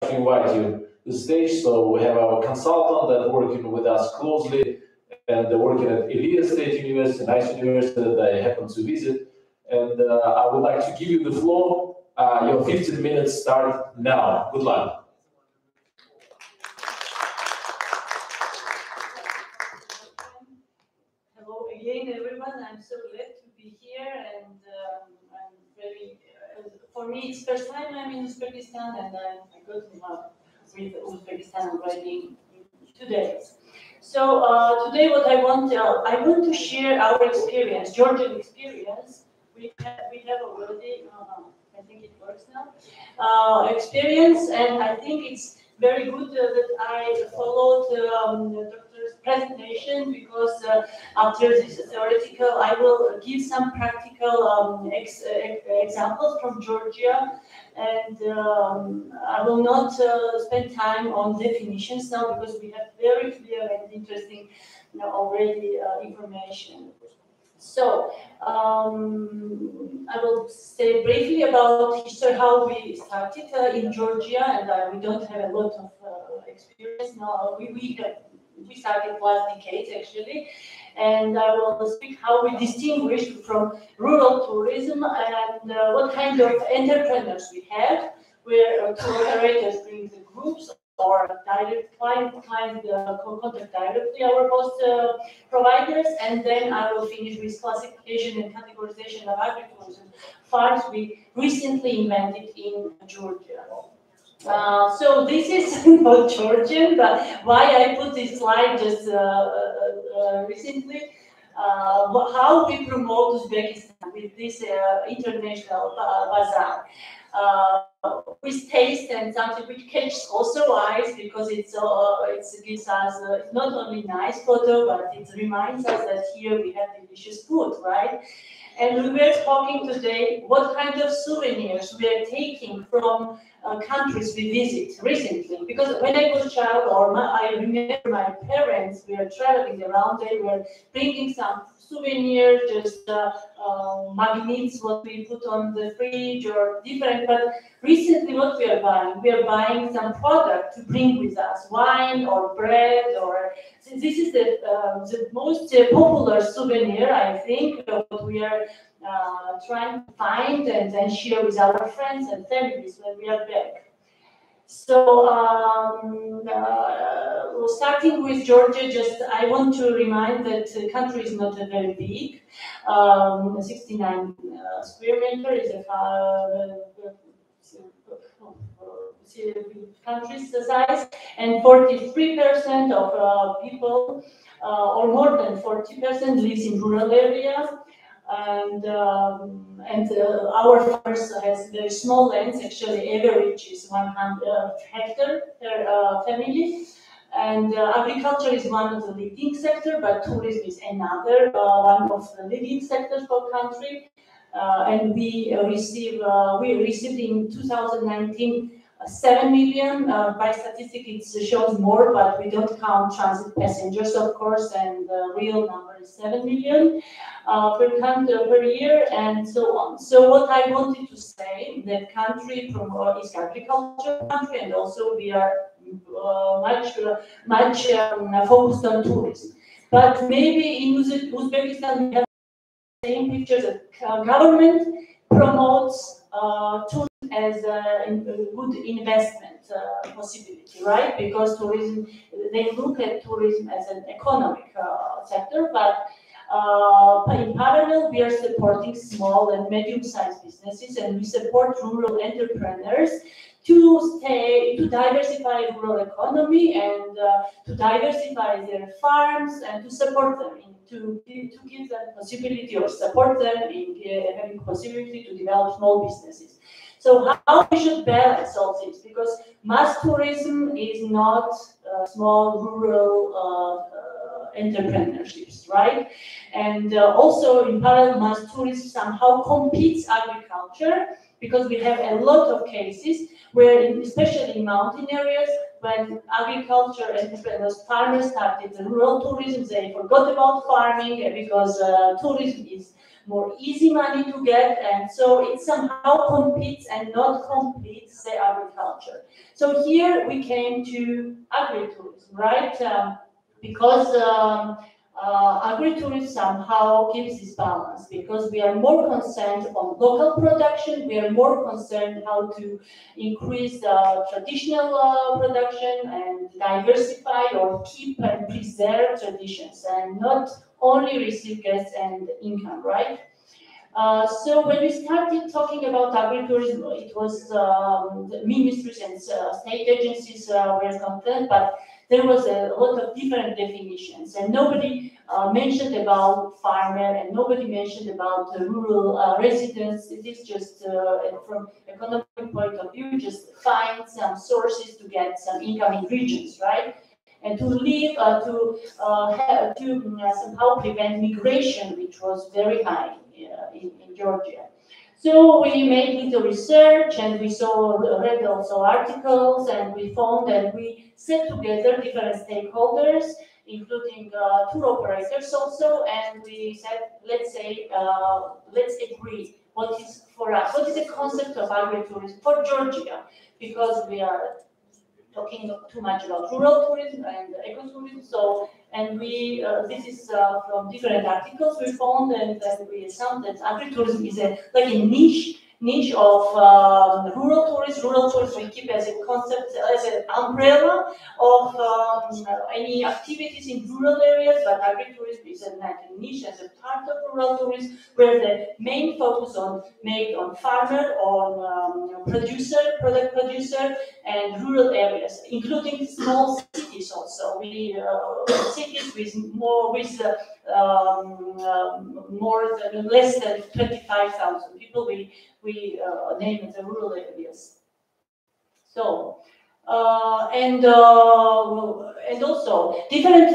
to invite you to the stage. So we have our consultant that working with us closely and working at Elias State University, nice university that I happen to visit. And I would like to give you the floor. Your 15 minutes start now. Good luck. Hello again, everyone. I'm so glad to be here, and I'm very. For me, it's first time I'm in Uzbekistan, and I got in love with Uzbekistan already in 2 days. So today, what I want to share our experience, Georgian experience. We have already. I think it works now. Experience, and I think it's very good that I followed the doctor's presentation, because after this theoretical, I will give some practical examples from Georgia, and I will not spend time on definitions now, because we have very clear and interesting already information. So I will say briefly about history, how we started in Georgia, and we don't have a lot of experience now. We started last decade actually, and I will speak how we distinguish from rural tourism and what kind of entrepreneurs we have, where tour operators bring the groups or direct client contact directly our host providers, and then I will finish with classification and categorization of agritourism farms we recently invented in Georgia. So this is not Georgian, but why I put this slide just recently. How we promote Uzbekistan with this international bazaar. With taste and something which catches also eyes, because it gives us it's not only nice photo, but it reminds us that here we have delicious food, right? And we were talking today what kind of souvenirs we are taking from countries we visit recently. Because when I was a child, I remember my parents, we were traveling around, they were bringing some souvenirs, just magnets, what we put on the fridge or different. But recently what we are buying some product to bring with us, wine or bread, or this is the most popular souvenir, I think, what we are trying to find and then share with our friends and families when we are back. So starting with Georgia, just I want to remind that the country is not very big. 69 square meter is a country's size, and 43% of people, or more than 40%, lives in rural areas. And our farmers has very small lands. Actually, average is 100 hectare per family. And agriculture is one of the leading sector, but tourism is another one of the leading sectors for country. And we received in 2019 7 million. By statistic, it shows more, but we don't count transit passengers, of course, and the real number is 7 million per year, and so on. So what I wanted to say, that country is agriculture country, and also we are much focused on tourism. But maybe in Uzbekistan we have the same picture that government promotes tourism as a good investment possibility, right? Because tourism, they look at tourism as an economic sector, but in parallel, we are supporting small and medium-sized businesses, and we support rural entrepreneurs to diversify rural economy and to diversify their farms and to support them, to give them possibility or support them in having possibility to develop small businesses. So how we should balance all this? Because mass tourism is not small rural entrepreneurships, right? And also in parallel, mass tourism somehow competes agriculture, because we have a lot of cases where, especially in mountain areas, when agriculture entrepreneurs, farmers started the rural tourism, they forgot about farming because tourism is more easy money to get, and so it somehow competes and not completes the agriculture. So here we came to agritourism, right? Because agritourism somehow keeps this balance, because we are more concerned on local production, we are more concerned how to increase traditional production and diversify or keep and preserve traditions, and not only receive guests and income, right? So when we started talking about agritourism, it was the ministries and state agencies were concerned, but there was a lot of different definitions, and nobody mentioned about farmer, and nobody mentioned about the rural residents. It is just from economic point of view, just find some sources to get some income in regions, right? And to live, to somehow prevent migration, which was very high in Georgia. So we made little research, and we read also articles, and we found that we set together different stakeholders, including tour operators also, and we said, let's agree what is for us, what is the concept of agritourism for Georgia, because we are talking too much about rural tourism and ecotourism. So, and we, this is from different articles we found, and we assumed that agritourism is like a niche of rural tourism. Rural tourism we keep as a concept, as an umbrella of any activities in rural areas, but agritourism is like a niche as a part of rural tourism, where the main focus on made on farmer, on product producer, and rural areas, including small cities also. We cities with less than 25,000 people. We name it the rural areas. So. And also, different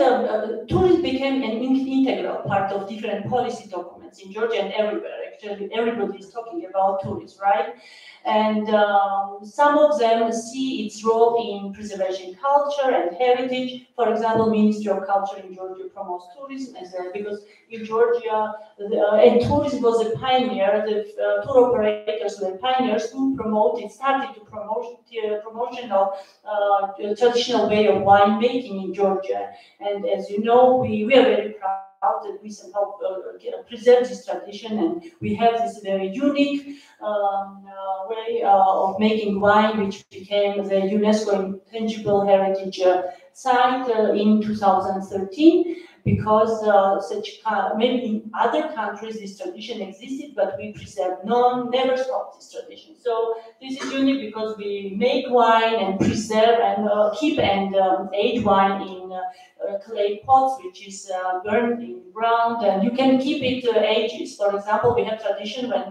tourism became an integral part of different policy documents in Georgia and everywhere. Actually, everybody is talking about tourism, right? And some of them see its role in preservation culture and heritage. For example, Ministry of Culture in Georgia promotes tourism because in Georgia, and tourism was a pioneer. The tour operators were pioneers who started to promotion of traditional way of winemaking in Georgia. And as you know, we are very proud that we somehow preserve this tradition, and we have this very unique way of making wine, which became the UNESCO Intangible Heritage Site in 2013. Because maybe in other countries this tradition existed, but we never stopped this tradition. So this is unique because we make wine and preserve and keep and age wine in clay pots, which is burned in ground, and you can keep it ages. For example, we have tradition when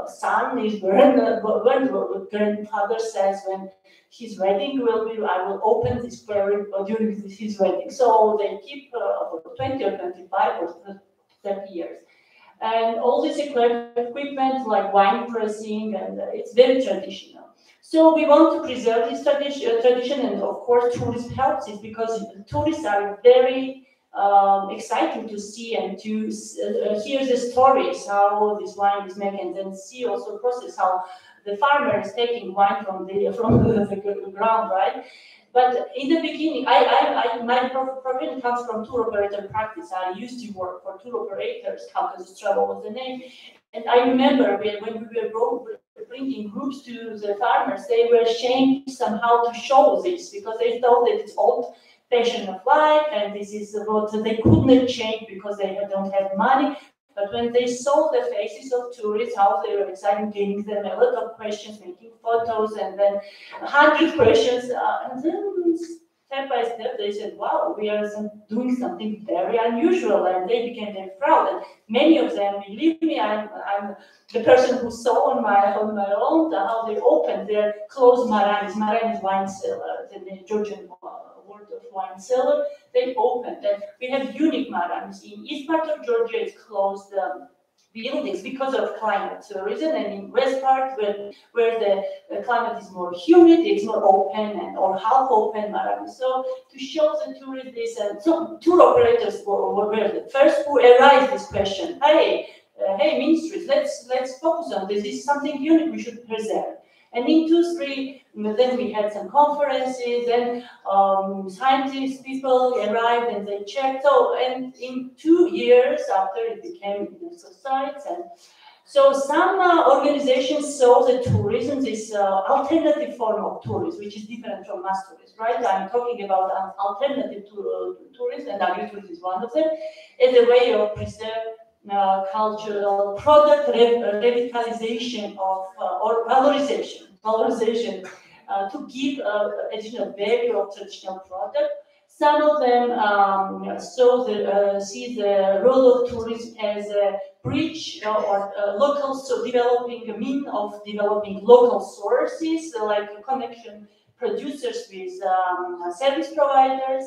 son is burned, grandfather says when his wedding will be, I will open this prayer during his wedding. So they keep for 20 or 25 or 30 years. And all this equipment like wine pressing, and it's very traditional. So we want to preserve this tradition, and of course tourism helps it, because tourists are very exciting to see and to hear the stories, how this wine is made, and then see also the process, how the farmer is taking wine from the ground, right? But in the beginning, my profession comes from tour operator practice. I used to work for tour operators. Caucasus Travel was the name, and I remember when we were bringing groups to the farmers, they were ashamed somehow to show this, because they thought that it's old fashion of life, and this is what they could not change because they don't have money. But when they saw the faces of tourists, how they were excited, giving them a lot of questions, making photos, and then 100 questions, and then step by step they said, wow, we are doing something very unusual, and they became very proud. And many of them, believe me, I'm the person who saw on my own how they opened their closed maranis. Maran is wine cellar, the Georgian word of wine cellar. They opened, and we have unique maranis. In east part of Georgia, it's closed buildings because of climate reason, and in west part where the climate is more humid, it's more open and or half open. So to show the tourists this, and so tour operators were the first who arise this question. Hey, ministries, let's focus on this. This is something unique we should preserve. And in 2-3, then we had some conferences, then scientists, people arrived and they checked. So, and in 2 years after it became society, and so some organizations saw the tourism, this alternative form of tourism, which is different from mass tourism, right? I'm talking about an alternative tourism, and agritourism is one of them, as a way of preserve cultural product revitalization of or valorization to give additional value of traditional product. Some of them see the role of tourism as a bridge or local, so developing a mean of developing local sources, like connection producers with service providers.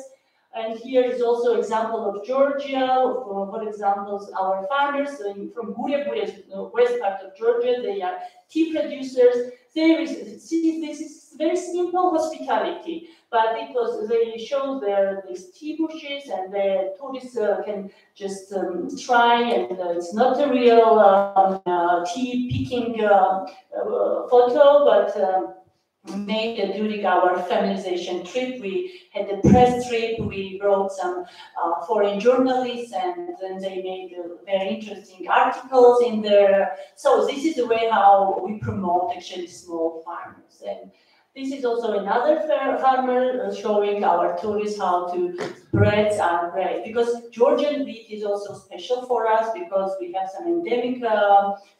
And here is also example of Georgia. For example, our farmers from Buria is the west part of Georgia. They are tea producers. This is very simple hospitality, but they show these tea bushes, and the tourists can just try, and it's not a real tea picking photo, but made during our feminization trip. We had a press trip, we brought some foreign journalists, and then they made very interesting articles in there. So this is the way how we promote actually small farmers. And this is also another farmer showing our tourists how to breads are great, because Georgian wheat is also special for us because we have some endemic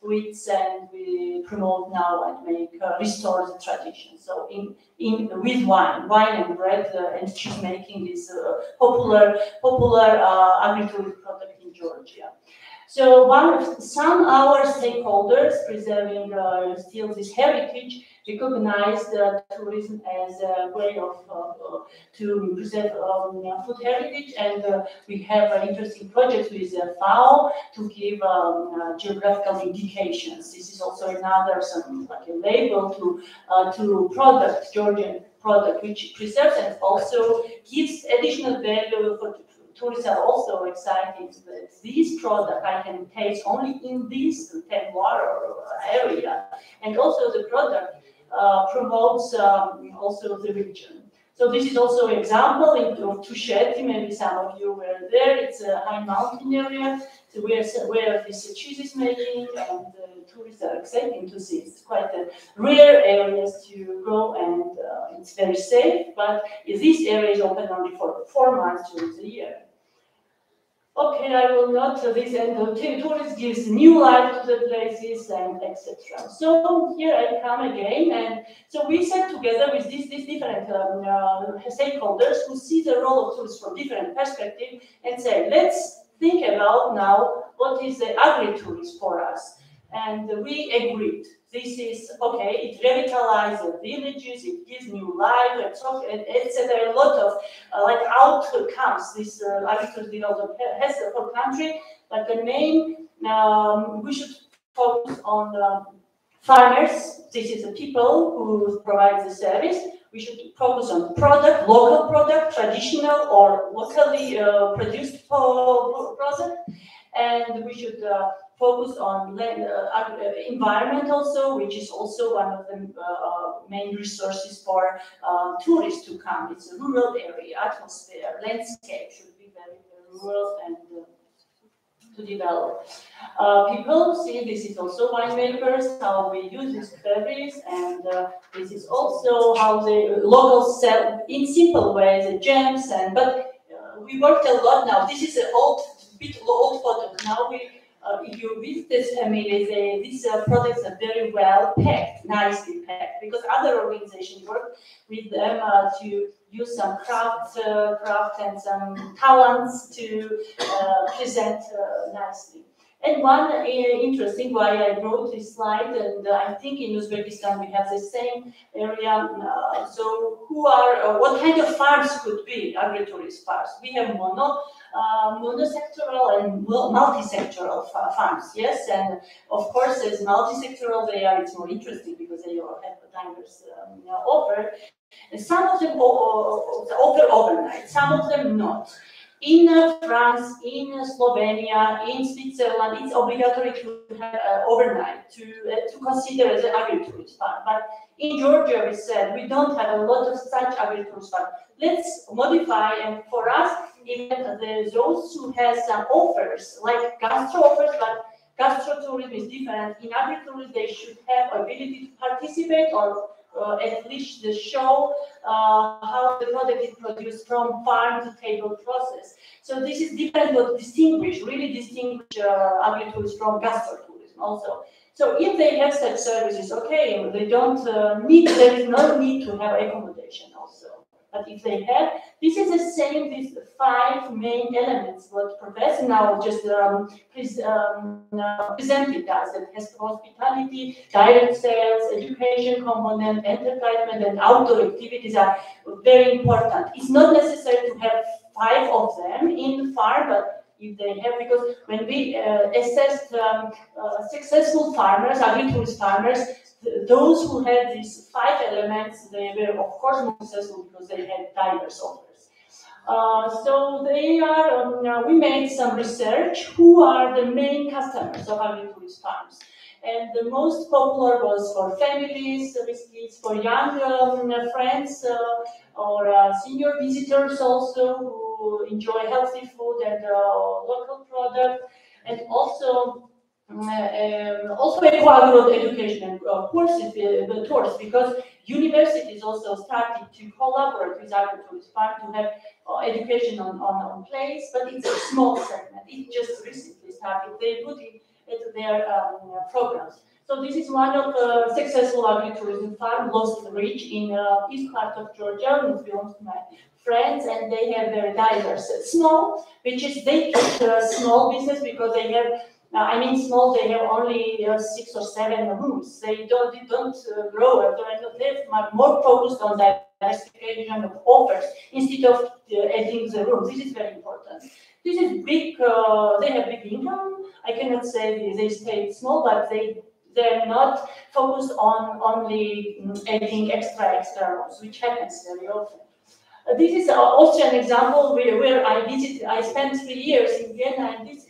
wheats, and we promote now and make restore the tradition. So with wine and bread and cheese making is popular agritourism product in Georgia. So some our stakeholders preserving still this heritage recognize tourism as a way of to preserve food heritage, and we have interesting projects with FAO to give geographical indications. This is also another like a label to product, Georgian product, which preserves and also gives additional value for tourists. Are also excited that this product I can taste only in this water area, and also the product promotes also the region. So this is also an example of Tusheti. Maybe some of you were there. It's a high mountain area, so where this cheese is making, and tourists are excited to see. It's quite a rare areas to go, and it's very safe. But this area is open only for 4 months during the year. Okay, I will not this, and the tourist gives new life to the places, and etc. So here I come again, and so we sat together with these different stakeholders who see the role of tourists from different perspectives, and say, let's think about now what is the agritourism for us. And we agreed. This is okay. It revitalizes villages. It gives new life, etc. A lot of like outcomes this agricultural development has for country. But the main we should focus on farmers. This is the people who provide the service. We should focus on product, local product, traditional or locally produced product, and we should focus on environment also, which is also one of the main resources for tourists to come. It's a rural area, atmosphere, landscape should be very, very rural and to develop. People see this is also winemakers, how we use these berries, and this is also how the locals sell in simple ways the gems. And but we worked a lot now. This is an old photo. Now we. If you visit this family, these products are very well packed, nicely packed, because other organizations work with them to use some craft and some talents to present nicely. And one interesting why I brought this slide, and I think in Uzbekistan we have the same area. So what kind of farms could be agritourism farms? We have monosectoral and multi-sectoral farms. Yes, and of course, as multi-sectoral, it's more interesting because they all have a diverse offer. And some of them offer overnight, some of them not. In France, in Slovenia, in Switzerland, it's obligatory to have overnight to consider as an agritourism farm. But in Georgia, we said we don't have a lot of such agritourism farms. Let's modify, and for us, even those who have some offers, like gastro offers, but gastrotourism is different. In agritourism, they should have ability to participate or at least show how the product is produced from farm to table process. So this is different, but really distinguish agritourism from gastrotourism also. So if they have such services, okay, they don't there is no need to have accommodation also. But if they have, this is the same, these 5 main elements, what Professor now just presented us. It has hospitality, direct sales, education component, entertainment, and outdoor activities are very important. It's not necessary to have 5 of them in the farm, but if they have, because when we assessed successful farmers, agritourism farmers, those who had these 5 elements, they were of course more successful because they had diverse offers. So they are. We made some research. Who are the main customers of agritourism farms? And the most popular was for families with kids, for young friends or senior visitors also who enjoy healthy food and local product, and also eco-agro education and courses, tours, because universities also started to collaborate with agritourism farm to have education on place, but it's a small segment. It just recently started. They put it into their programs. So this is one of the successful agritourism farm, Lost Ridge, in east part of Georgia, which belongs to my friends, and they have very diverse, small, which is they keep small business because they have. Small. They have only 6 or 7 rooms. They don't grow. They're more focused on diversification of offers instead of adding the rooms. This is very important. This is big. They have big income. I cannot say they stay small, but they're not focused on only adding extra rooms, which happens very often. This is an Austrian example where I spent 3 years in Vienna, and it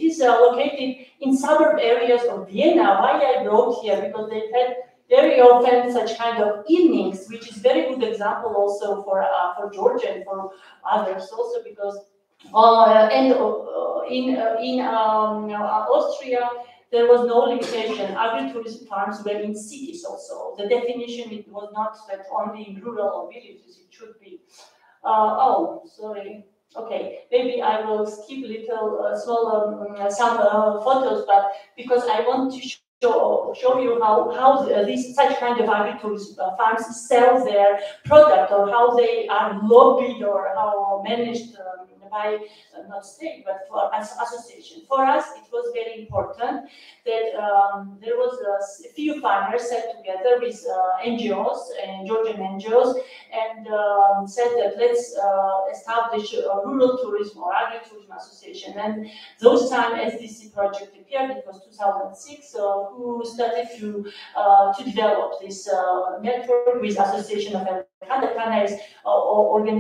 is located in suburb areas of Vienna. Why I wrote here? Because they've had very often such kind of evenings, which is very good example also for Georgia and for others also, because in Austria, there was no limitation. Agritourism farms were in cities also. The definition, it was not that only in rural or villages, it should be. Sorry. Okay, maybe I will skip little some photos, but because I want to show you how these such kind of agritourism farms sell their product, or how they are lobbied or how managed by not state but for association. For us, it was very important that there was a few farmers set together with NGOs and Georgian NGOs and said that let's establish a rural tourism or agritourism association. And those time SDC project appeared, it was 2006, who started to develop this network with Association of Kana is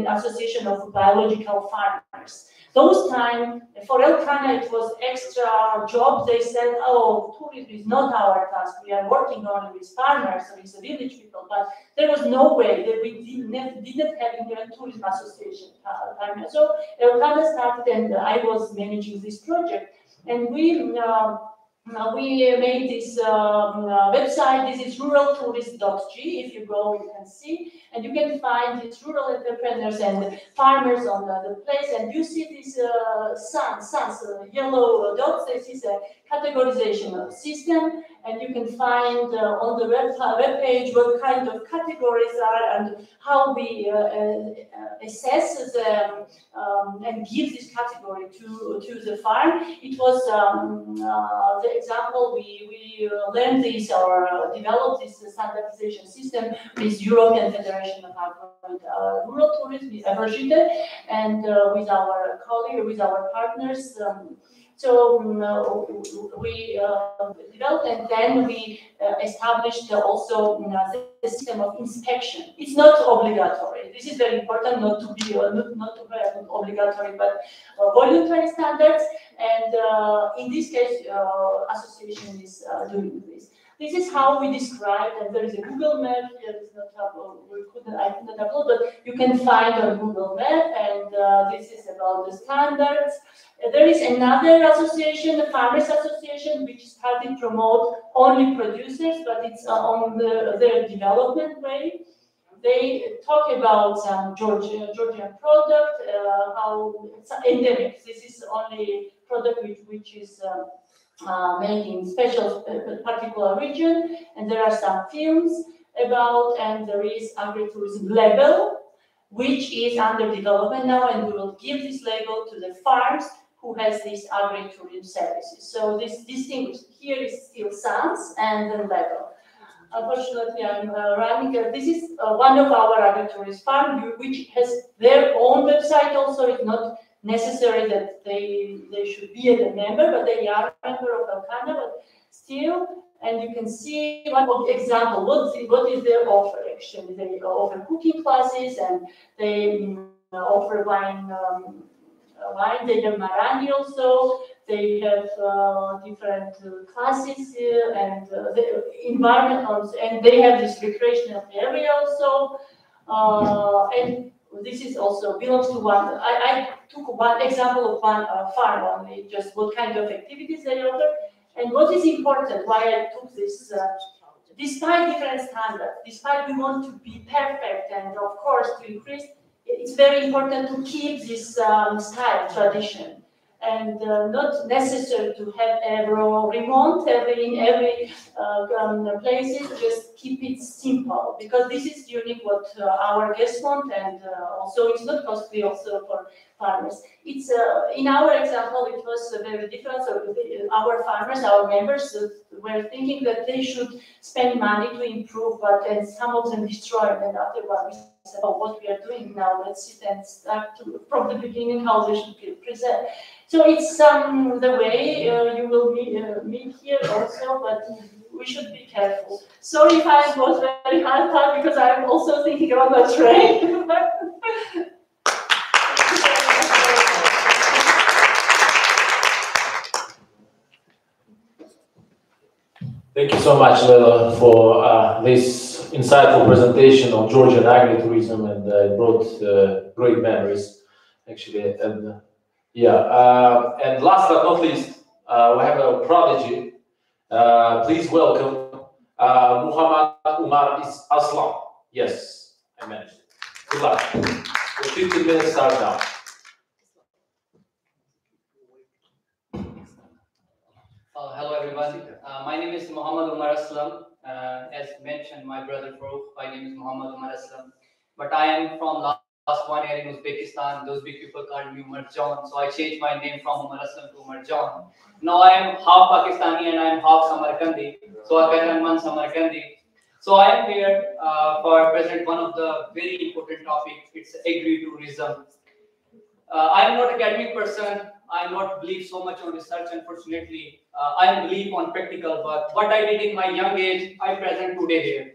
Association of Biological Farmers. Those time, for Elkana, it was extra job. They said, oh, tourism is not our task. We are working only with farmers, with the village people. But there was no way that we didn't have Indian Tourism Association. So Elkana started, and I was managing this project. And we made this website. This is ruraltourist.g. If you go, you can see, and you can find these rural entrepreneurs and farmers on the place. And you see these yellow dots. This is a categorization system, and you can find on the web page what kind of categories are and how we assess them and give this category to the farm. It was the example we learned this or developed this standardization system with European Federation of Agro and Rural Tourism, with Agritourism, and with our colleagues, with our partners. We developed, and then we established also the system of inspection. It's not obligatory. This is very important, not to be not to have obligatory, but voluntary standards. And in this case, association is doing this. This is how we describe, and there is a Google map here. It's not I couldn't upload, but you can find on Google Map, and this is about the standards. There is another association, the Farmers Association, which started to promote only producers, but it's on their development way. They talk about some Georgian product, how it's endemic. This is only product which is made in special particular region, and there are some films about, and there is agritourism label, which is under development now, and we will give this label to the farms who has these agritourism services. So this distinguished here is still sans and then label. Unfortunately, I'm running. This is one of our agritourism farms, which has their own website. Also, it's not necessary that they should be a member, but they are a member of Alcana, but still. And you can see one example. What is their offer? Actually, they offer cooking classes, and they offer wine. They have Marani also. They have different classes and the environment, and they have this recreational area also. And this is also belongs to one. I took one example of one farm only, just what kind of activities they offer. And what is important, why I took this, despite different standards, despite we want to be perfect and of course to increase, it's very important to keep this style, tradition, and not necessary to have every remote in every places. Just keep it simple, because this is unique what our guests want, and also it's not costly also for farmers. It's in our example it was very different. So our farmers, our members were thinking that they should spend money to improve, but then some of them destroyed, and afterwards we said, oh, what we are doing now, let's sit and start from the beginning how they should be present. So it's the way you will meet here also, but we should be careful. Sorry if I was very hard time, because I'm also thinking about the train. Thank you so much, Lela, for this insightful presentation on Georgian agritourism, and it brought great memories, actually. And and last but not least, we have a prodigy. Please welcome Muhammad Umar Aslam. Yes, I managed it. Good luck. The 15 minutes start now. Hello everyone. My name is Muhammad Umar Aslam. As mentioned, my brother Farooq, my name is Muhammad Umar Aslam. But I am from last 1 year in Uzbekistan. Those big people called me Umar John, so I changed my name from Umar Aslam to Umar John. Now I am half Pakistani and I am half Samarkandi. So I can man Samarkandi. So I am here for present one of the very important topics. It's agritourism. I am not an academic person. I am not believe so much on research, unfortunately. I believe on practical work. What I did in my young age, I present today here.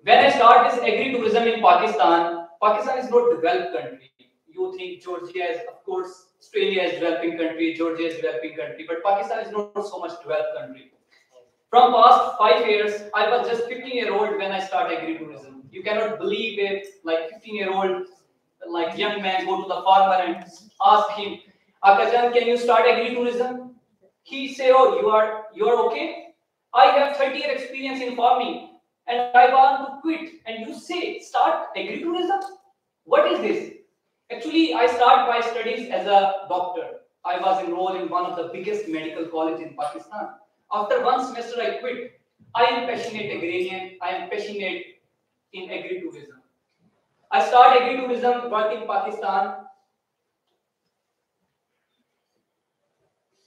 When I start this agritourism in Pakistan, Pakistan is not a developed country. You think Georgia is, of course, Australia is developing country, Georgia is developing country, but Pakistan is not so much developed country. From past 5 years, I was just 15-year-old when I started agritourism. You cannot believe it, like 15-year-old, like young man go to the farmer and ask him, Akajan, can you start agritourism? He say, oh, you are okay? I have 30-year experience in farming and I want to quit. And you say, start agritourism? What is this? Actually, I start my studies as a doctor. I was enrolled in one of the biggest medical colleges in Pakistan. After one semester, I quit. I am passionate agrarian. I am passionate in agritourism. I start agritourism work in Pakistan.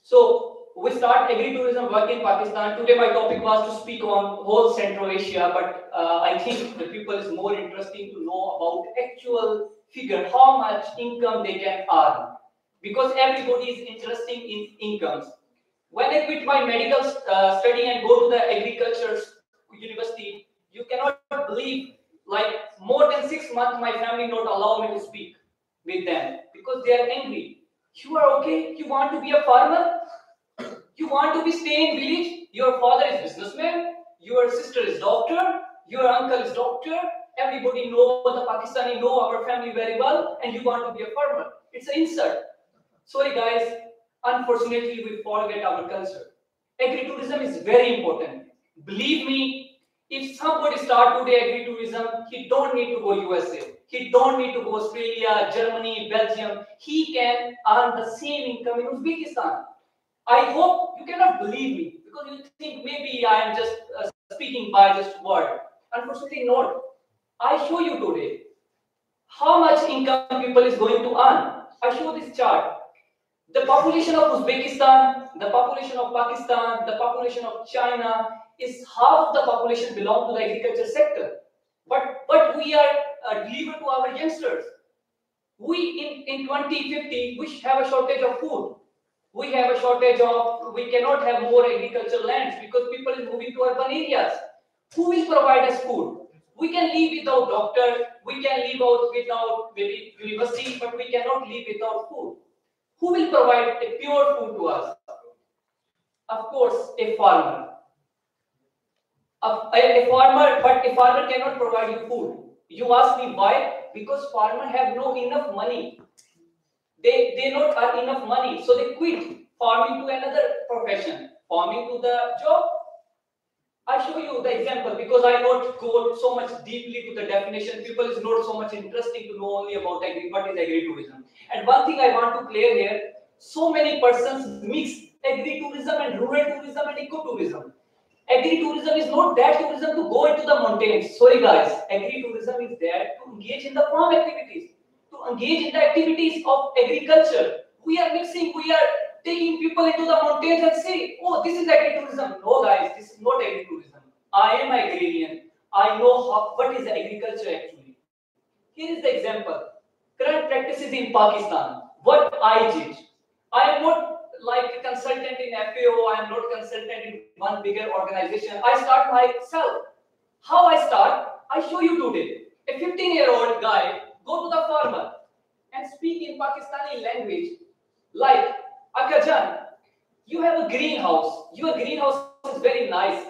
So we start agritourism work in Pakistan. Today my topic was to speak on whole Central Asia, but I think the people is more interesting to know about actual figure, how much income they can earn, because everybody is interested in incomes. When I quit my medical study and go to the agriculture university, you cannot believe, like more than 6 months my family not allow me to speak with them because they are angry. You are okay? You want to be a farmer? You want to be stay in village? Your father is businessman, your sister is doctor, your uncle is doctor, everybody know the Pakistani know our family very well, and you want to be a farmer. It's an insult. Sorry guys, unfortunately we forget our culture. Agritourism is very important. Believe me, if somebody start today agritourism, he don't need to go USA. He don't need to go Australia, Germany, Belgium. He can earn the same income in Uzbekistan. I hope you cannot believe me because you think maybe I am just speaking by just word. Unfortunately not. I show you today how much income people is going to earn. I show this chart. The population of Uzbekistan, the population of Pakistan, the population of China is half the population belong to the agriculture sector. But we are delivered to our youngsters. We in 2050 we have a shortage of food. We have a shortage of, we cannot have more agricultural lands because people is moving to urban areas. Who will provide us food? We can live without doctor, we can live out without maybe university, but we cannot live without food. Who will provide a pure food to us? Of course, a farmer. A farmer, but a farmer cannot provide you food. You ask me why? Because farmers have no enough money. They not earn enough money, so they quit farming to another profession, farming to the job. I show you the example because I not go so much deeply to the definition. People is not so much interesting to know only about what is agritourism. And one thing I want to clear here: so many persons mix agritourism and rural tourism and ecotourism. Agritourism is not that tourism to go into the mountains. Sorry guys, agritourism is there to engage in the farm activities, to engage in the activities of agriculture. We are mixing, we are taking people into the mountains and say, oh, this is agritourism. No guys, this is not agritourism. I am agrarian. I know what is agriculture actually. Here is the example. Current practices in Pakistan. What I did. I am not like a consultant in FAO. I am not consultant in one bigger organization. I start myself. How I start? I show you today. A 15-year-old guy go to the farmer and speak in Pakistani language like, Akajan, you have a greenhouse. Your greenhouse is very nice.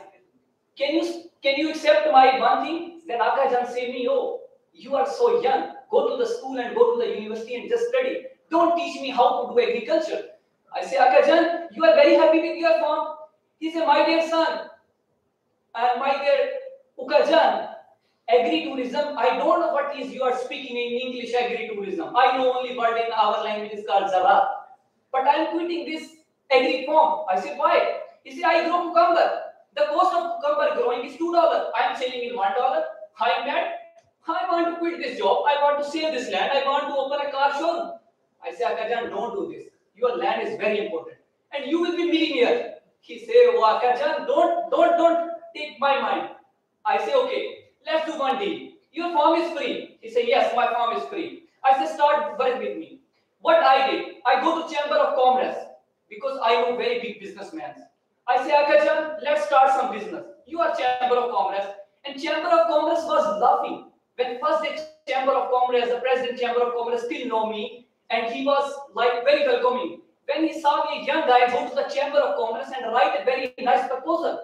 Can you accept my one thing? Then Akajan say me, oh, you are so young. Go to the school and go to the university and just study. Don't teach me how to do agriculture. I say, Akajan, you are very happy with your farm? He said, my dear son, my dear Ukajan, agritourism, I don't know what is you are speaking in English agritourism. I know only word in our language is called Zara. But I am quitting this agri farm. I said, why? He said, I grow cucumber. The cost of cucumber growing is $2. I am selling in $1. I am mad. I want to quit this job. I want to save this land. I want to open a car showroom. I say, Akajan, don't do this. Your land is very important. And you will be millionaire. He say, oh, Akajan, don't take my mind. I say, okay, let's do one deal. Your farm is free. He say, yes, my farm is free. I say, start work with me. What I did, I go to Chamber of Commerce because I know very big businessmen. I say, Akajan, let's start some business. You are Chamber of Commerce. And Chamber of Commerce was laughing. When first day Chamber of Commerce, the President Chamber of Commerce still know me, and he was like very welcoming. When he saw me, a young guy, go to the Chamber of Commerce and write a very nice proposal.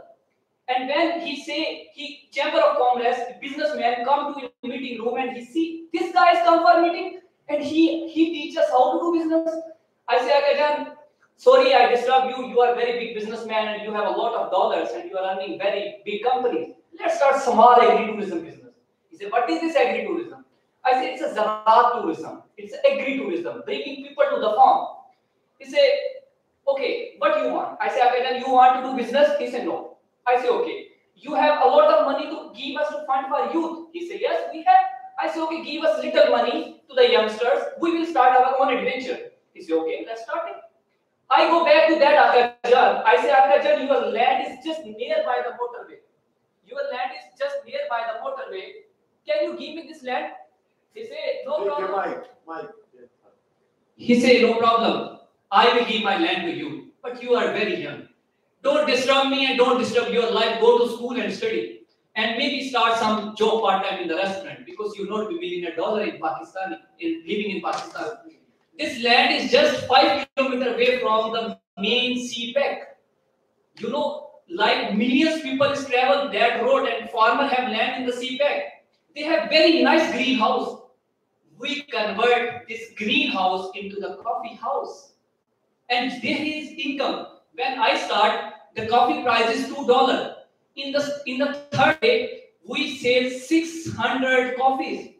And when he say, Chamber of Commerce, businessman come to a meeting room and he see, this guy has come for a meeting and he teaches how to do business. I say, Akajan, sorry I disturb you. You are a very big businessman and you have a lot of dollars and you are running very big companies. Let's start small agritourism business. He said, what is this agritourism? I said, it's a Zaraat tourism. It's agritourism, bringing people to the farm. He said, Okay, what you want? I say, okay, then you want to do business? He said, no. I say, okay. You have a lot of money to give us to fund for youth? He said, yes, we have. I say, okay, give us little money to the youngsters. We will start our own adventure. He said, okay, let's start it. I go back to that Akajan. I say, Akajan, your land is just nearby the motorway. Your land is just nearby the motorway. Can you give me this land? He said, no problem. He said, no problem. I will give my land to you. But you are very young. Don't disturb me and don't disturb your life. Go to school and study. And maybe start some job part-time in the restaurant because you not be making $1 in Pakistan, living in Pakistan. This land is just 5 kilometers away from the main CPEC. You know, like millions people travel that road and farmers have land in the CPEC. They have very nice greenhouse. We convert this greenhouse into the coffee house. And there is income. When I start, the coffee price is $2. In the third day, we sell 600 coffees.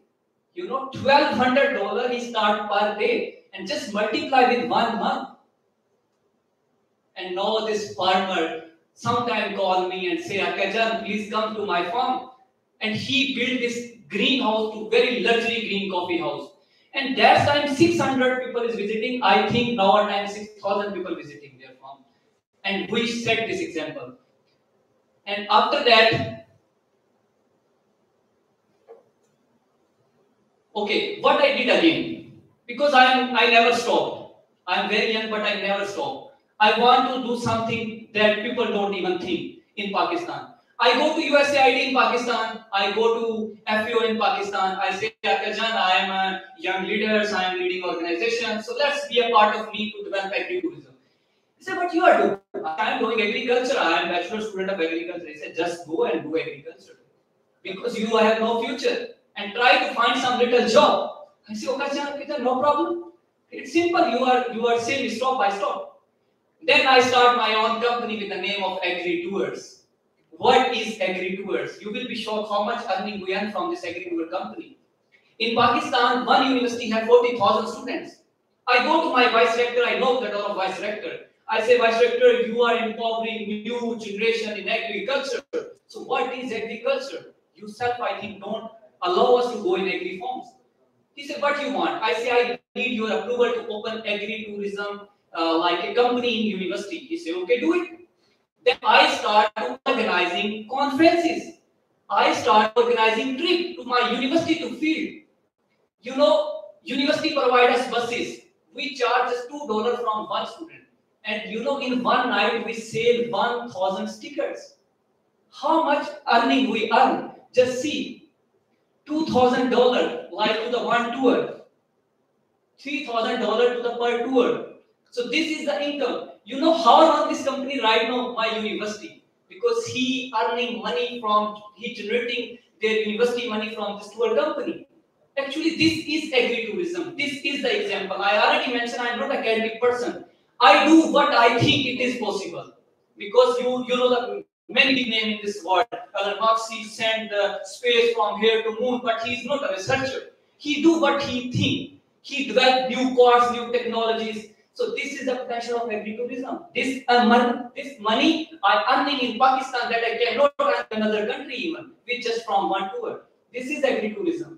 You know, $1,200 we start per day. And just multiply with 1 month. And now this farmer sometime call me and say, Akajan, please come to my farm. And he built this greenhouse to very luxury green coffee house. And that time 600 people is visiting. I think nowadays 6,000 people visiting their farm. And we set this example. And after that, okay, what I did again, because I never stopped. I'm very young, but I never stopped. I want to do something that people don't even think in Pakistan. I go to USAID in Pakistan. I go to FAO in Pakistan. I say, Akajan, I am a young leader. I am leading organization. So let's be a part of me to develop agritourism. He said, but you are doing. I am doing agriculture. I am a bachelor student of agriculture. He said, just go and do agriculture because you have no future and try to find some little job. I say, Akajan, no problem. It's simple. You are saying stop, I stop. Then I start my own company with the name of Agritours. What is Agritours? You will be shocked how much earning we earn from this Agritour company. In Pakistan, one university has 40,000 students. I go to my vice rector, I knock the door of vice rector. I say, vice rector, you are empowering new generation in agriculture. So what is agriculture? You self, I think, don't allow us to go in agri forms. He said, what do you want? I say, I need your approval to open agritourism like a company in university. He said, okay, do it. Then I start organizing conferences. I start organizing trips to my university to field. You know, university provides us buses. We charge just $2 from one student. And you know, in one night we sell 1,000 stickers. How much earning we earn? Just see. $2,000 like to the one tour. $3,000 to the per tour. So this is the income. You know how run this company right now? My university. Because he earning money from, he generating their university money from this tour company. Actually, this is agritourism. This is the example. I already mentioned I am not an academic person. I do what I think it is possible. Because you know the many big names in this world. Elon Musk, he sent the space from here to moon, but he is not a researcher. He do what he think. He develop new cars, new technologies. So this is the potential of agritourism. This money I earning in Pakistan that I cannot earn in another country even, with just from one tour. This is agritourism.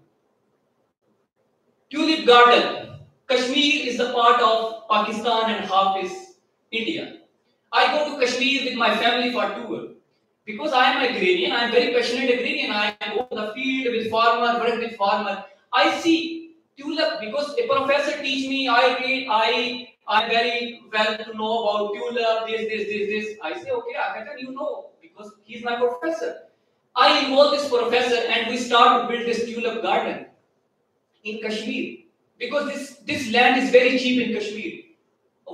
Tulip garden. Kashmir is the part of Pakistan and half is India. I go to Kashmir with my family for tour. Because I am agrarian, I am very passionate agrarian. I go to the field with farmer, work with farmer. I see tulip because a professor teach me, I read, I very well to know about tulip, this. I say, okay, Akajan, you know, because he's my professor. I involve this professor and we start to build this tulip garden in Kashmir. Because this land is very cheap in Kashmir.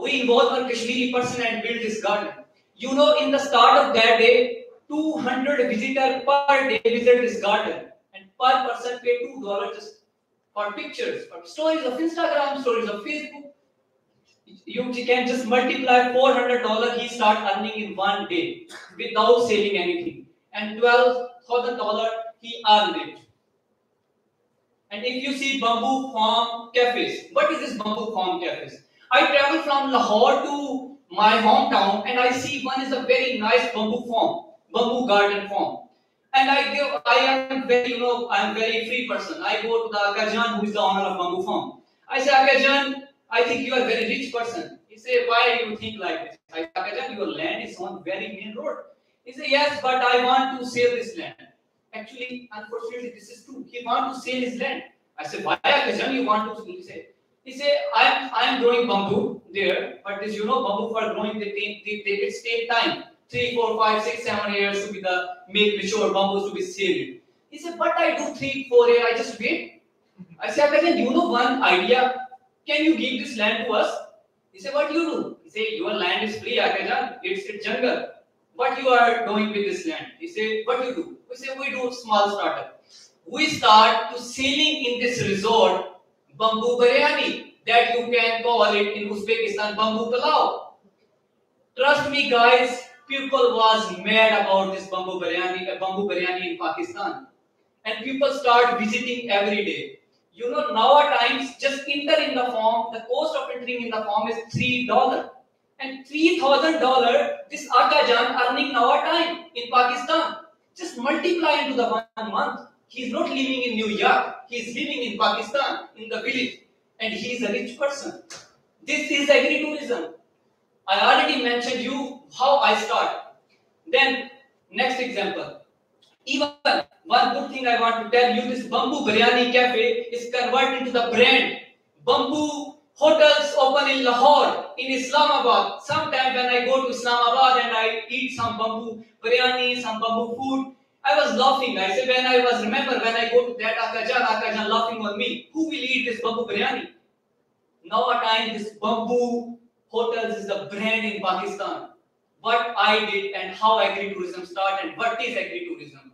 We involve a Kashmiri person and build this garden. You know, in the start of that day, 200 visitors per day visit this garden. And per person pay $2 just for pictures, for stories of Instagram, stories of Facebook. You can just multiply $400 he start earning in one day without selling anything. And $12,000 he earned it. And if you see bamboo farm cafes, what is this bamboo farm cafes? I travel from Lahore to my hometown and I see one is a very nice bamboo farm, bamboo garden farm. And I am very, I am very free person. I go to the Akajan, who is the owner of bamboo farm. I say, Akajan, I think you are a very rich person. He say, why do you think like this? I say, Akajan, your land is on very main road. He say, yes, but I want to sell this land. Actually, unfortunately, this is true. He want to sell his land. I say, why, Akajan, you want to sell? He say, I am growing bamboo there, but this, bamboo for growing, it take time. 3, 4, 5, 6, 7 years to be make mature bamboos to be saved. He said, but I do 3, 4 years, I just wait. I said, Akajan, you know one idea? Can you give this land to us? He said, what you do? He said, your land is free, Akajan, it's a jungle. What you are doing with this land? He said, what you do? We say, we do small startup. We start to selling in this resort bamboo biryani, that you can call it in Uzbekistan bamboo pulao. Trust me, guys, people was mad about this bamboo biryani in Pakistan, and people start visiting every day. Nowadays, just enter in the form. The cost of entering in the form is $3, and $3,000. This Akajan earning nowadays in Pakistan. Just multiply into the 1 month. He's not living in New York. He's living in Pakistan, in the village, and he's a rich person. This is agritourism. I already mentioned you how I start. Then next example. Even one good thing I want to tell you, this Bamboo Biryani Cafe is converted into the brand. Bamboo hotels open in Lahore, in Islamabad. Sometimes when I go to Islamabad and I eat some bamboo biryani, some bamboo food, I was laughing. I said, when I go to that Akajan laughing on me. Who will eat this bamboo biryani? Nowadays, this bamboo hotels is the brand in Pakistan. What I did and how agritourism started and what is agritourism.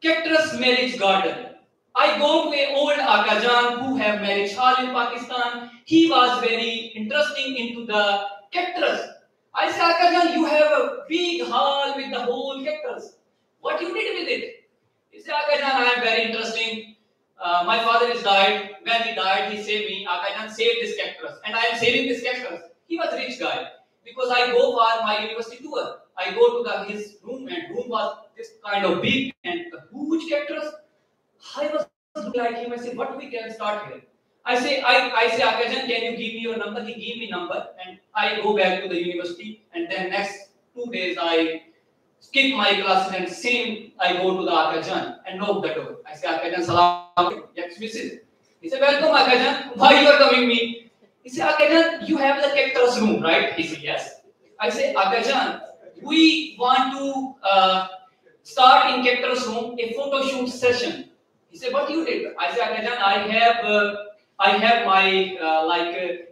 Cactus marriage garden. I go to an old Akajan who have marriage hall in Pakistan. He was very interesting into the cactus. I said, Akajan, you have a big hall with the whole cactus. What you did with it? He said, Akajan, I am very interesting. My father is died. When he died, he saved me. Akajan saved this cactus, and I am saving this cactus. He was a rich guy because I go for my university tour. I go to his room, and room was this kind of big and a huge cactus. I was looking like him. I said, what we can start here? I say, Akajan, can you give me your number? He gave me number, and I go back to the university. And then next 2 days, I skip my classes and same I go to the Akajan and knock the door. I say, Akajan, salam. Yes, visit. He said, welcome, Akajan. Why you are coming me? He said, Akajan, you have the cactus room, right? He said, yes. I say, Akajan, we want to start in cactus room a photo shoot session. He said, what you did? I said, Akajan, I have my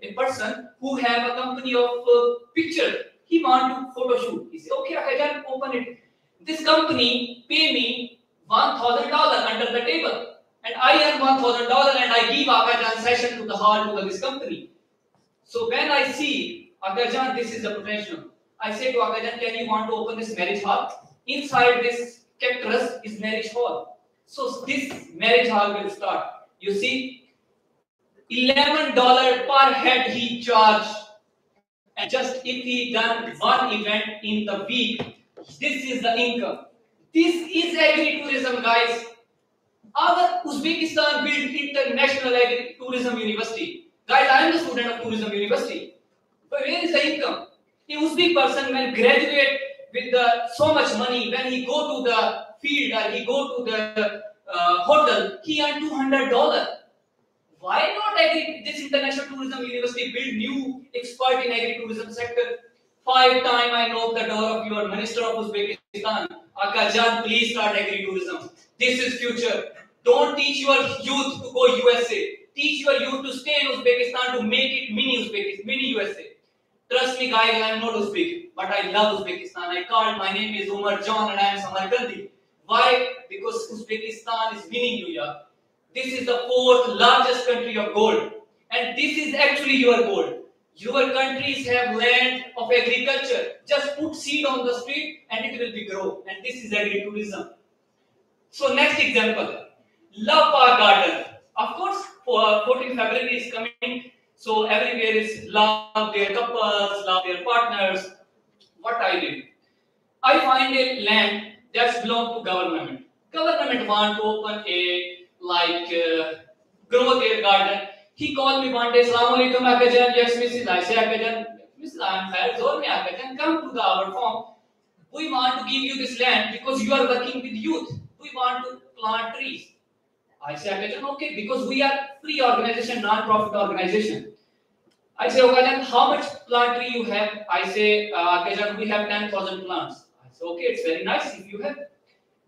a person who have a company of picture. He want to photo shoot. He said, okay, Akajan, open it. This company pay me $1,000 under the table, and I earn $1,000, and I give Akajan session to the hall to this company. So when I see Akajan, this is the potential. I say to Akajan, can you want to open this marriage hall? Inside this cactus is marriage hall. So this marriage hall will start. You see, $11 per head he charged, and just if he done one event in the week, this is the income. This is agritourism, guys. Our Uzbekistan built international agritourism university. Guys, I am the student of tourism university. But where is the income? A Uzbek person when graduate with so much money, when he go to the field or he go to the hotel, he earn $200. Why not this international tourism university build new expert in agritourism sector? 5 times I knock the door of your minister of Uzbekistan. Akajan, please start agritourism. This is future. Don't teach your youth to go USA. Teach your youth to stay in Uzbekistan to make it mini USA. Trust me, guys, I am not Uzbek, but I love Uzbekistan. My name is Umar John, and I am Samarkandi. Why? Because Uzbekistan is winning New York. This is the 4th largest country of gold, and this is actually your gold. Your countries have land of agriculture. Just put seed on the street and it will be grow. And this is agritourism. So next example, Love Park Garden. Of course, 14th February is coming. So everywhere is love their couples, love their partners. What I did, I find a land that's belong to government. Government want to open a grow their garden. He called me one day, Assalamu alaikum Akajan, yes Mrs. I say Akajan, Mrs. I am Khair Zor me Akajan, come to our farm. We want to give you this land because you are working with youth. We want to plant trees. I say Akajan, okay, because we are free organization, non-profit organization. I say, Akajan, how much plant tree you have? I say, Akajan, we have 10,000 plants. I say, okay, it's very nice if you have.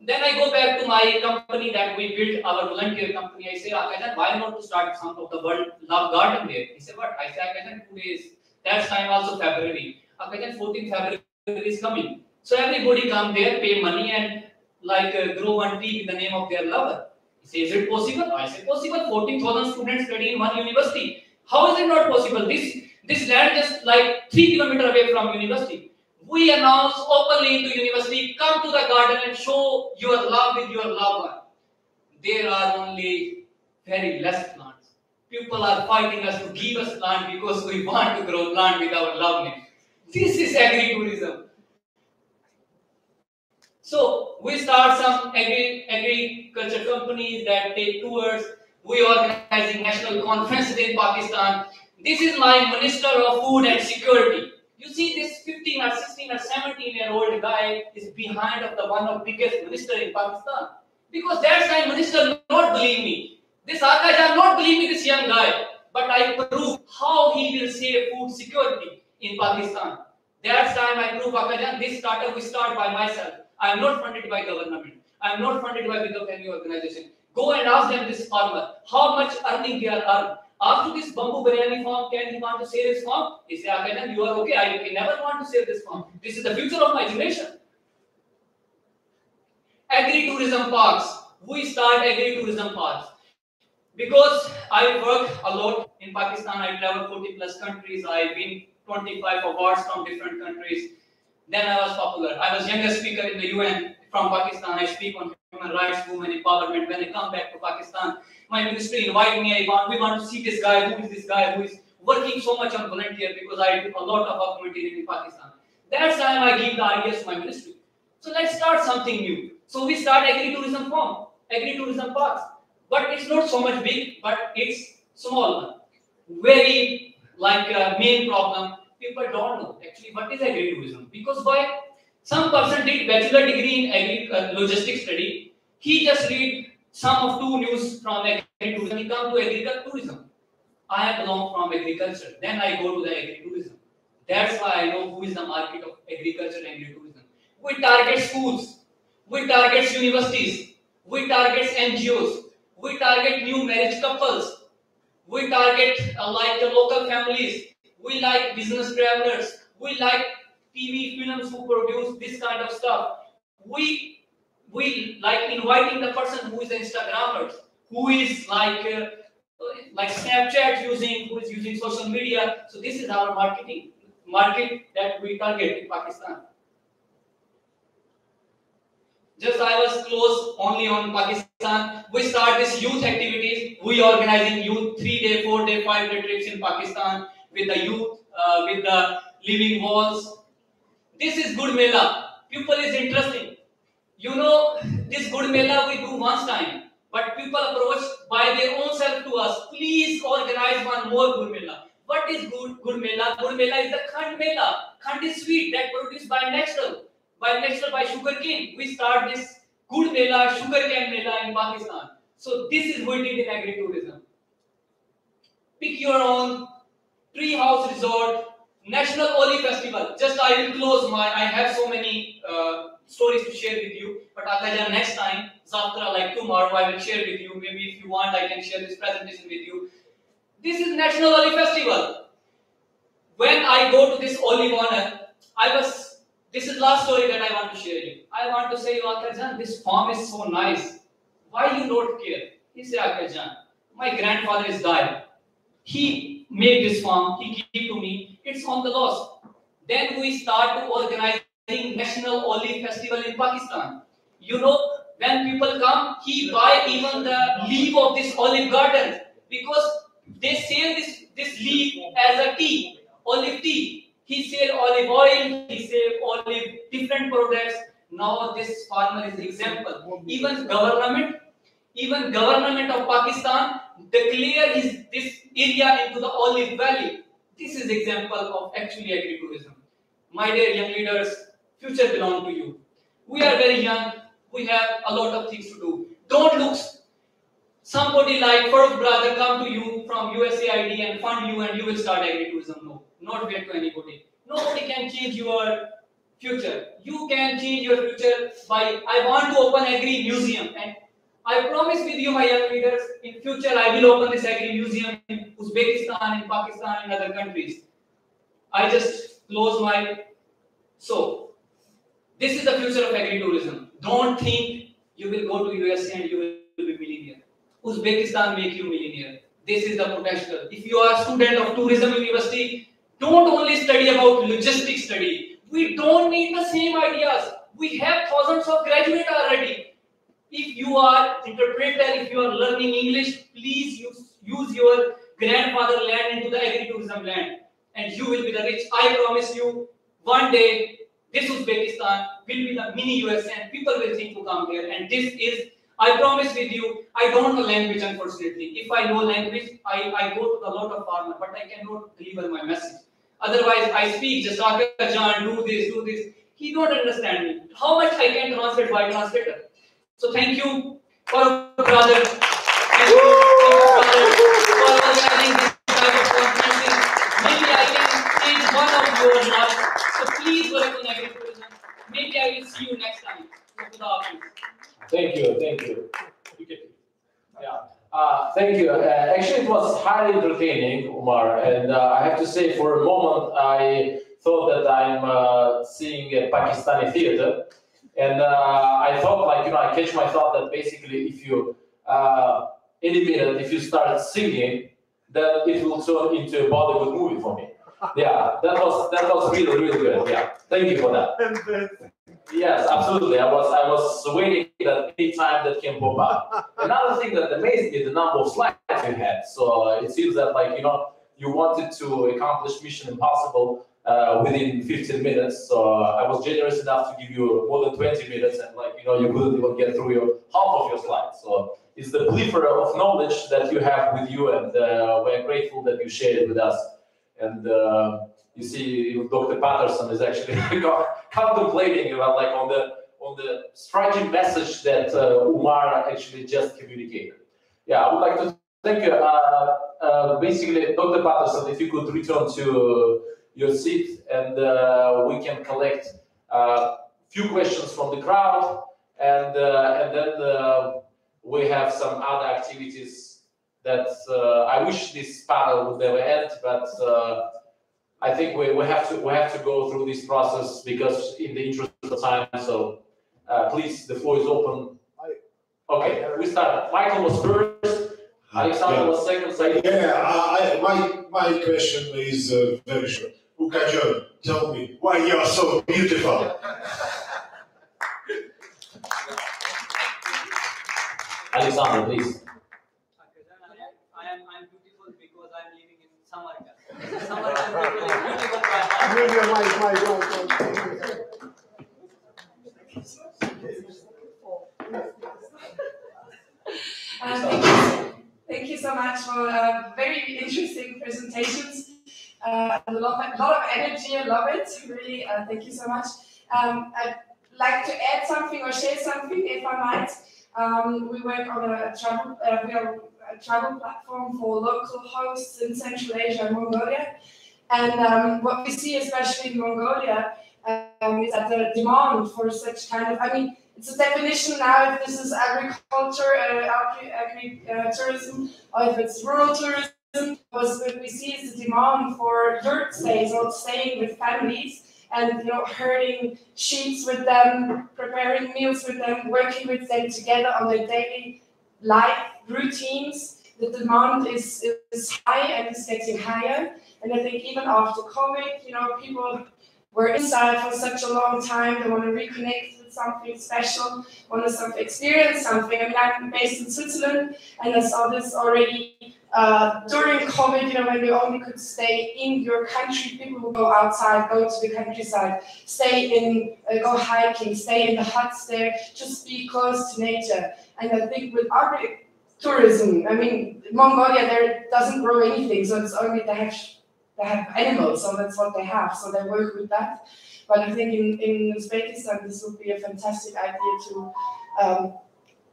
Then I go back to my company that we built, our volunteer company. I say, Akajan, why not to start some of the world love garden there? He said, what? I say, Akajan, 2 days. That's time also February. Akajan, 14th February is coming. So everybody come there, pay money and grow one tree with the name of their lover. He says, is it possible? I say, possible. 14,000 students study in one university. How is it not possible? This land just like 3 kilometers away from university. We announce openly into university, come to the garden and show your love with your loved one. There are only very less plants. People are fighting us to give us plant because we want to grow plant with our loved one. This is agritourism. So we start some agriculture companies that take tours. We organizing national conferences in Pakistan. This is my Minister of Food and Security. You see this 15 or 16 or 17-year-old guy is behind of the one of biggest minister in Pakistan. Because that time minister not believe me. This Akajan not believe me, this young guy. But I prove how he will save food security in Pakistan. That time I prove Akajan, this startup we start by myself. I am not funded by government. I am not funded by big of any organization. Go and ask them, this farmer, how much earning they are earning. After this bamboo biryani farm, can he want to save his farm? He say, Akajan, you are okay. I never want to save this farm. This is the future of my generation. Agritourism parks. We start agritourism parks. Because I work a lot in Pakistan, I travel 40 plus countries. I win 25 awards from different countries. Then I was popular. I was youngest speaker in the UN from Pakistan. I speak on human rights, women empowerment. When I come back to Pakistan, my ministry invite me. We want to see this guy. Who is this guy who is working so much on volunteer? Because I do a lot of documentary in Pakistan. That's time I give the ideas to my ministry. So let's start something new. So we start agritourism farm, agritourism parks. But it's not so much big, but it's small one. Very main problem. People don't know actually what is agritourism, because why? Some person did bachelor degree in logistics study. He just read some of 2 news from agritourism. He come to agritourism. I belong from agriculture. Then I go to the agritourism. That's why I know who is the market of agriculture and agritourism. We target schools. We target universities. We target NGOs. We target new marriage couples. We target the local families. We like business travelers. We like TV films who produce this kind of stuff. We like inviting the person who is an Instagrammer, who is like Snapchat using, who is using social media. So this is our market that we target in Pakistan. Just I was close only on Pakistan. We start this youth activities. We organizing youth 3-day, 4-day, 5-day trips in Pakistan with the youth, with the living walls. This is good mela. People is interesting. You know, this good mela we do once time, but people approach by their own self to us. Please organize one more good mela. What is good mela? Good mela is the khand mela. Khand is sweet that produced by natural by sugar cane. We start this good mela, sugar cane mela in Pakistan. So this is what we did in agritourism. Pick your own tree house resort, National Oli Festival. Just I will close I have so many stories to share with you. But Akajan, next time, Zaftra, like tomorrow, I will share with you. Maybe if you want, I can share this presentation with you. This is National Oli Festival. When I go to this olive honor, this is last story that I want to share you. I want to say, Akajan, this farm is so nice. Why you don't care? He said, Akajan, my grandfather is died. He made this farm, he gave to me, it's on the loss. Then we start to organizing National Olive Festival in Pakistan. You know, when people come, he buy even the leaf of this olive garden, because they sell this this leaf as a tea, olive tea. He sell olive oil, he sell olive different products. Now this farmer is example. Even government of Pakistan declare this area into the olive valley. This is example of actually agritourism. My dear young leaders, future belongs to you. We are very young. We have a lot of things to do. Don't look somebody like Farooq brother come to you from USAID and fund you and you will start agritourism. No, not wait to anybody. Nobody can change your future. You can change your future by, I want to open agri museum, and I promise with you, my young leaders, in future I will open this agri museum in Uzbekistan, in Pakistan, and other countries. I just close my. So, this is the future of agritourism. Don't think you will go to USA and you will be millionaire. Uzbekistan make you millionaire. This is the potential. If you are a student of tourism university, don't only study about logistics study. We don't need the same ideas. We have thousands of graduates already. If you are interpreter, if you are learning English, please use your grandfather land into the agritourism land, and you will be the rich. I promise you, one day this Uzbekistan will be the mini US, and people will think to come here. And this is, I promise with you, I don't know language, unfortunately. If I know language, I go to a lot of farmers, but I cannot deliver my message. Otherwise, I speak, just John, do this. He don't understand me. How much I can translate by translator? So thank you, brother. Thank you, brother, for organizing this type of conferences. Maybe I can change one of your lives. So please work on agritourism. Maybe I will see you next time. Thank you. Yeah. Thank you. Actually, it was highly entertaining, Umar, and I have to say, for a moment, I thought that I'm seeing a Pakistani theater, and I thought, like, I catch my thought that basically, if you any minute, if you start singing, then it will turn into a Bollywood movie for me. Yeah, that was really good. Yeah, thank you for that. Yes, absolutely. I was waiting that any time that can pop up. Another thing that amazed me, the number of slides you had. So it seems that, like, you wanted to accomplish Mission Impossible within 15 minutes. So I was generous enough to give you more than 20 minutes, and, like, you couldn't even get through half of your slides. So it's the plethora of knowledge that you have with you, and we're grateful that you shared it with us. And you see, Dr. Patterson is actually contemplating about, like, on the striking message that Umar actually just communicated. Yeah, I would like to thank you. Basically, Dr. Patterson, if you could return to your seat, and we can collect a few questions from the crowd, and then we have some other activities that I wish this panel would never end, but I think we have to go through this process because in the interest of time. So please, the floor is open. Okay, we start. Michael was first. Alexander was second. Yeah, my question is very short. Ukajon, tell me why you are so beautiful. Alexander, please. I'm beautiful because I'm living in Samarkand. Samarkand people is thank you so much for very interesting presentations. A lot of energy, I love it. Really, thank you so much. I'd like to add something or share something, if I might. We work on we are a travel platform for local hosts in Central Asia and Mongolia. And what we see, especially in Mongolia, is that the demand for such kind of, it's a definition now if this is agriculture, agritourism, or if it's rural tourism. What we see is the demand for yurt stays, or staying with families, and herding sheep with them, preparing meals with them, working with them together on their daily life routines. The demand is high and is getting higher. And I think even after COVID, people were inside for such a long time. They want to reconnect with something special, want to experience something. I mean, I'm based in Switzerland, and I saw this already during COVID, when you only could stay in your country. People would go outside, go to the countryside, go hiking, stay in the huts there, just be close to nature. And I think with agritourism, I mean, Mongolia there doesn't grow anything, so it's only they have animals, so that's what they have, so they work with that. But I think in Uzbekistan, this would be a fantastic idea to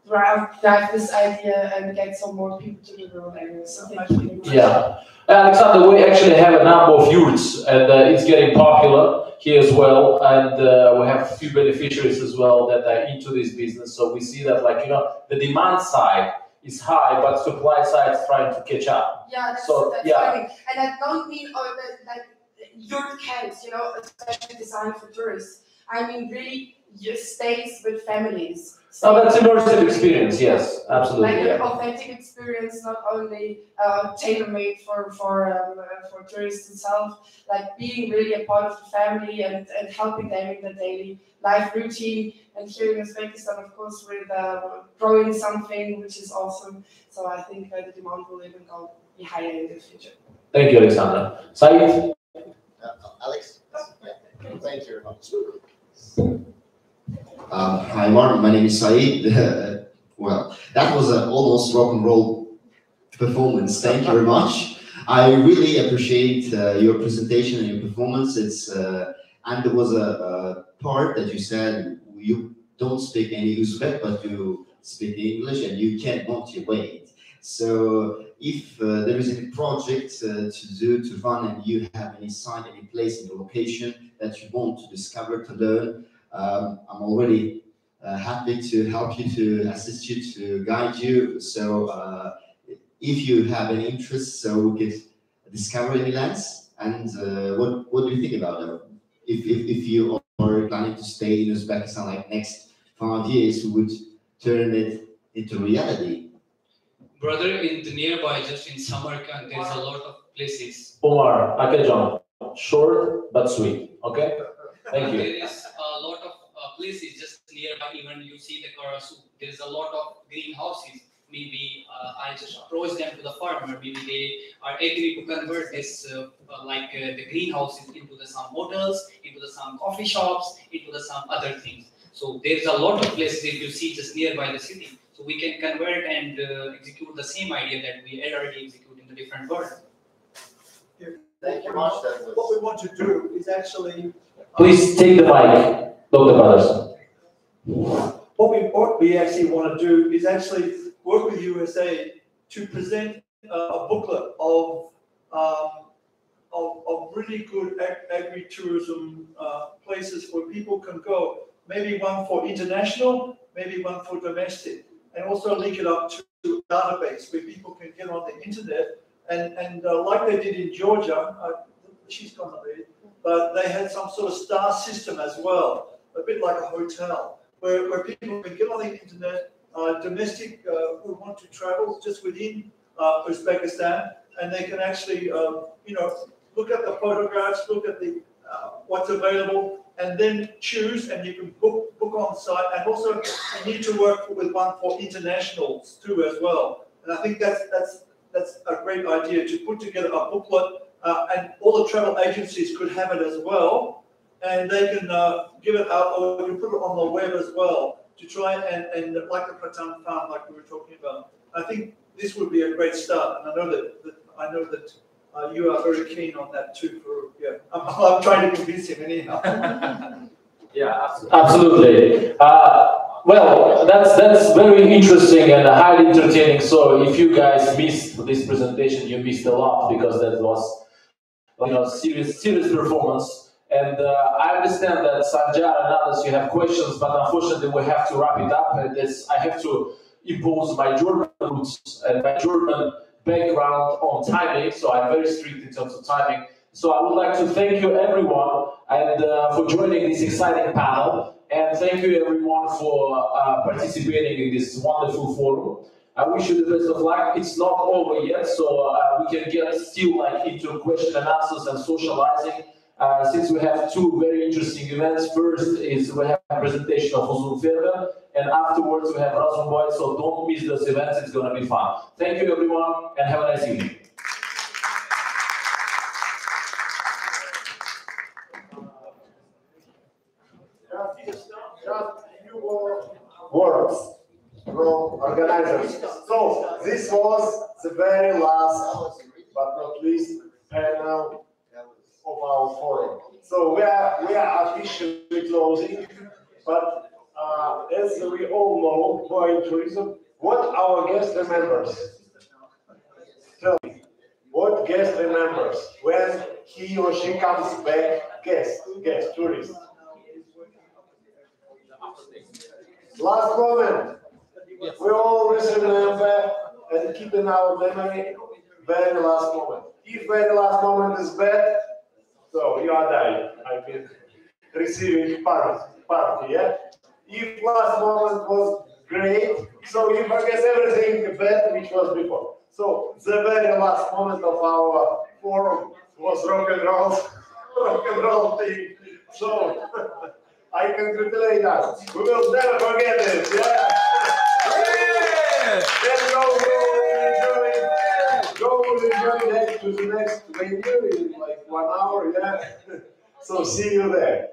drive this idea and get some more people to the rural areas. So thank you very much. Yeah. Alexander, we actually have a number of yurts, and it's getting popular here as well, and we have a few beneficiaries as well that are into this business. So we see that, the demand side is high, but supply side is trying to catch up. Yeah, that's yeah. funny. And I don't mean that yurt camps, especially designed for tourists. I mean really stays with families. Oh, that's immersive experience, yes, absolutely. Like an authentic experience, not only tailor-made for tourists itself, like being really a part of the family and helping them in their daily life routine. And here in Uzbekistan, of course, with growing something, which is awesome. So I think the demand will even be higher in the future. Thank you, Alexander. Said? Alex? Yeah. Thank you very much. Hi, Martin. My name is Said. Well, that was an almost rock and roll performance. Thank you very much. I really appreciate your presentation and your performance. And there was a part that you said you don't speak any Uzbek, but you speak English and you can motivate. So if there is any project to run, and you have any site, any place in the location that you want to discover, to learn, I'm already happy to help you, to assist you, to guide you. So if you have any interest, so we could discover any lands. And what do you think about that? If you are planning to stay in Uzbekistan like next 5 years, we would turn it into reality. Brother, in the nearby, just in Samarkand, there's a lot of places. Omar, okay, John. Short but sweet. Okay? Thank you. There is a lot of places just nearby. Even you see the Karasu. There's a lot of greenhouses. Maybe I just approach them to the farmer. Maybe they are agree to convert this, the greenhouses into some hotels, into some coffee shops, into some other things. So there's a lot of places that you see just nearby the city. So we can convert and execute the same idea that we already execute in the different world. Thank you much. What we want to do is actually... Please take the mic, Dr. Patterson. What we actually want to do is actually work with USA to present a booklet of really good agritourism places where people can go. Maybe one for international, maybe one for domestic, and also link it up to a database where people can get on the internet and like they did in Georgia, she's gone already, but they had some sort of star system as well, a bit like a hotel, where people can get on the internet, domestic who want to travel just within Uzbekistan, and they can actually, look at the photographs, look at the what's available, and then choose, and you can book on site. And also, you need to work with one for internationals too as well. And I think that's a great idea to put together a booklet, and all the travel agencies could have it as well, and they can give it out, or you can put it on the web as well to try and like the Pratang farm, like we were talking about. I think this would be a great start, and I know that you are very keen on that too. I'm trying to convince him anyhow. Yeah, absolutely. Well, that's very interesting and highly entertaining. So if you guys missed this presentation, you missed a lot, because that was serious performance. And I understand that Sanjar and others, you have questions, but unfortunately we have to wrap it up. And I have to impose my German roots and my German background on timing, so I'm very strict in terms of timing. So I would like to thank you everyone and for joining this exciting panel, and thank you everyone for participating in this wonderful forum. I wish you the best of luck. It's not over yet, so we can get still into question and answers and socializing. Since we have two very interesting events. First is we have a presentation of Uzbekistan, and afterwards we have Razumboy, so don't miss those events, it's going to be fun. Thank you everyone, and have a nice evening. Just a few more words from organizers. So this was the very last, but not least, panel of our forum. So we are officially closing, but as we all know, who are in tourism, what our guest remembers. Tell me, what guest remembers when he or she comes back? Guest, tourist. Last moment. We always remember and keep in our memory very last moment. If very last moment is bad, so you are dying. I mean, receiving party, yeah? If last moment was great, so you forget everything bad which was before. So the very last moment of our forum was rock and roll thing. So I congratulate us. We will never forget it. Yeah. Let's go enjoy that to the next venue in like 1 hour. Yeah. So see you there.